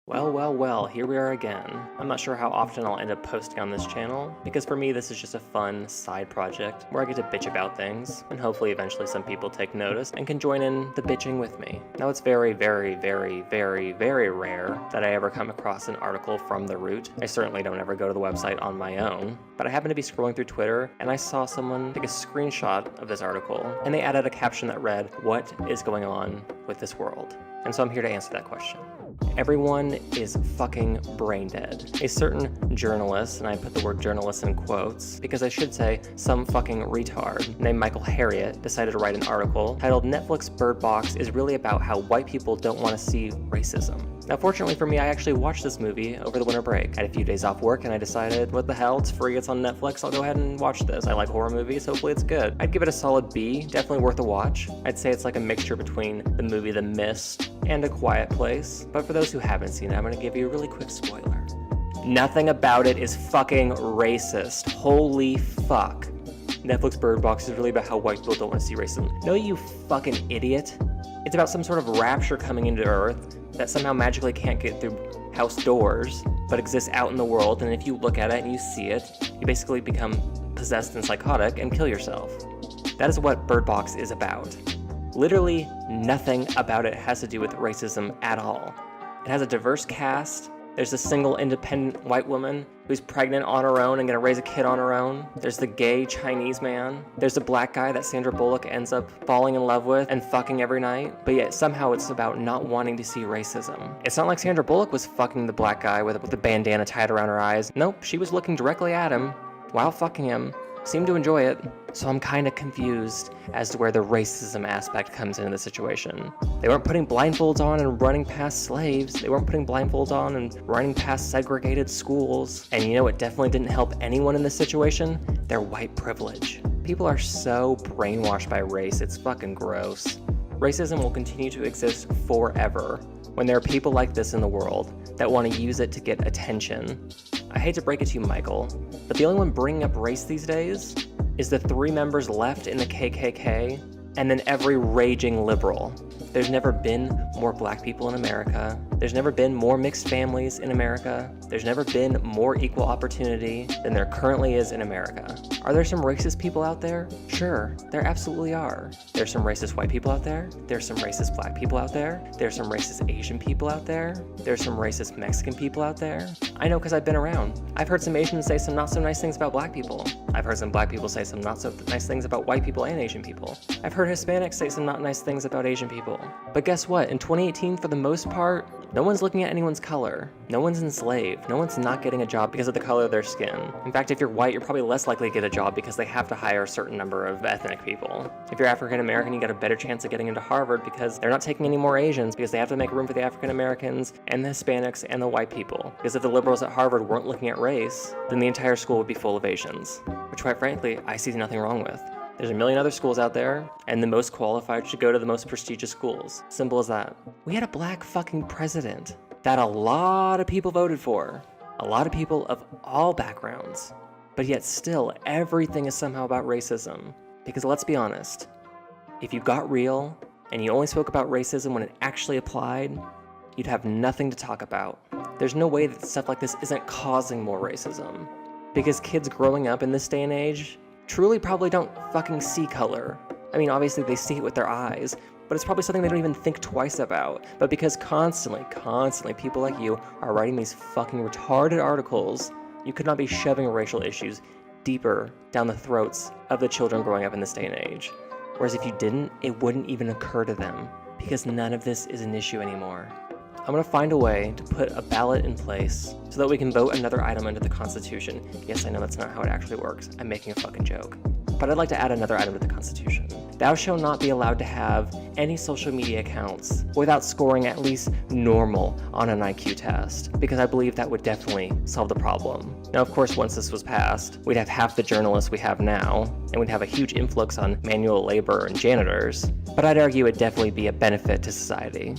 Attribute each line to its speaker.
Speaker 1: Well, here we are again. I'm not sure how often I'll end up posting on this channel, because for me this is just a fun side project where I get to bitch about things, and hopefully eventually some people take notice and can join in the bitching with me. Now it's very rare that I ever come across an article from The Root. I certainly don't ever go to the website on my own, but I happened to be scrolling through Twitter and I saw someone take a screenshot of this article, and they added a caption that read, "What is going on with this world?" And so I'm here to answer that question. Everyone is fucking brain dead. A certain journalist, and I put the word journalist in quotes, because I should say some fucking retard, named Michael Harriot, decided to write an article titled "Netflix Bird Box is really about how white people don't want to see racism." Now fortunately for me, I actually watched this movie over the winter break. I had a few days off work and I decided, what the hell, it's free, it's on Netflix, I'll go ahead and watch this. I like horror movies, hopefully it's good. I'd give it a solid B, definitely worth a watch. I'd say it's like a mixture between the movie The Mist and A Quiet Place, but for those who haven't seen it, I'm gonna give you a really quick spoiler. Nothing about it is fucking racist. Holy fuck. Netflix Bird Box is really about how white people don't want to see racism. No, you fucking idiot. It's about some sort of rapture coming into Earth that somehow magically can't get through house doors, but exists out in the world, and if you look at it and you see it, you basically become possessed and psychotic and kill yourself. That is what Bird Box is about. Literally nothing about it has to do with racism at all. It has a diverse cast. There's a single independent white woman who's pregnant on her own and gonna raise a kid on her own. There's the gay Chinese man. There's a black guy that Sandra Bullock ends up falling in love with and fucking every night. But yet somehow it's about not wanting to see racism. It's not like Sandra Bullock was fucking the black guy with a bandana tied around her eyes. Nope, she was looking directly at him while fucking him. Seemed to enjoy it. So I'm kind of confused as to where the racism aspect comes into the situation. They weren't putting blindfolds on and running past slaves. They weren't putting blindfolds on and running past segregated schools. And you know what definitely didn't help anyone in this situation? Their white privilege. People are so brainwashed by race, it's fucking gross. Racism will continue to exist forever when there are people like this in the world that want to use it to get attention. I hate to break it to you, Michael, but the only one bringing up race these days is the 3 members left in the KKK, and then every raging liberal. There's never been more black people in America. There's never been more mixed families in America. There's never been more equal opportunity than there currently is in America. Are there some racist people out there? Sure, there absolutely are. There's some racist white people out there. There's some racist black people out there. There's some racist Asian people out there. There's some racist Mexican people out there. I know because I've been around. I've heard some Asians say some not so nice things about black people. I've heard some black people say some not so nice things about white people and Asian people. I've heard Hispanics say some not nice things about Asian people. But guess what? In 2018, for the most part, no one's looking at anyone's color. No one's enslaved. No one's not getting a job because of the color of their skin. In fact, if you're white, you're probably less likely to get a job because they have to hire a certain number of ethnic people. If you're African American, you got a better chance of getting into Harvard because they're not taking any more Asians because they have to make room for the African Americans and the Hispanics and the white people. Because if the liberals at Harvard weren't looking at race, then the entire school would be full of Asians, which quite frankly, I see nothing wrong with. There's a million other schools out there, and the most qualified should go to the most prestigious schools. Simple as that. We had a black fucking president that a lot of people voted for. A lot of people of all backgrounds. But yet still, everything is somehow about racism. Because let's be honest, if you got real, and you only spoke about racism when it actually applied, you'd have nothing to talk about. There's no way that stuff like this isn't causing more racism. Because kids growing up in this day and age truly probably don't fucking see color. I mean, obviously they see it with their eyes, but it's probably something they don't even think twice about. But because constantly people like you are writing these fucking retarded articles, you could not be shoving racial issues deeper down the throats of the children growing up in this day and age. Whereas if you didn't, it wouldn't even occur to them, because none of this is an issue anymore. I'm gonna find a way to put a ballot in place so that we can vote another item into the Constitution. Yes, I know that's not how it actually works. I'm making a fucking joke. But I'd like to add another item to the Constitution. Thou shalt not be allowed to have any social media accounts without scoring at least normal on an IQ test, because I believe that would definitely solve the problem. Now, of course, once this was passed, we'd have half the journalists we have now, and we'd have a huge influx on manual labor and janitors, but I'd argue it'd definitely be a benefit to society.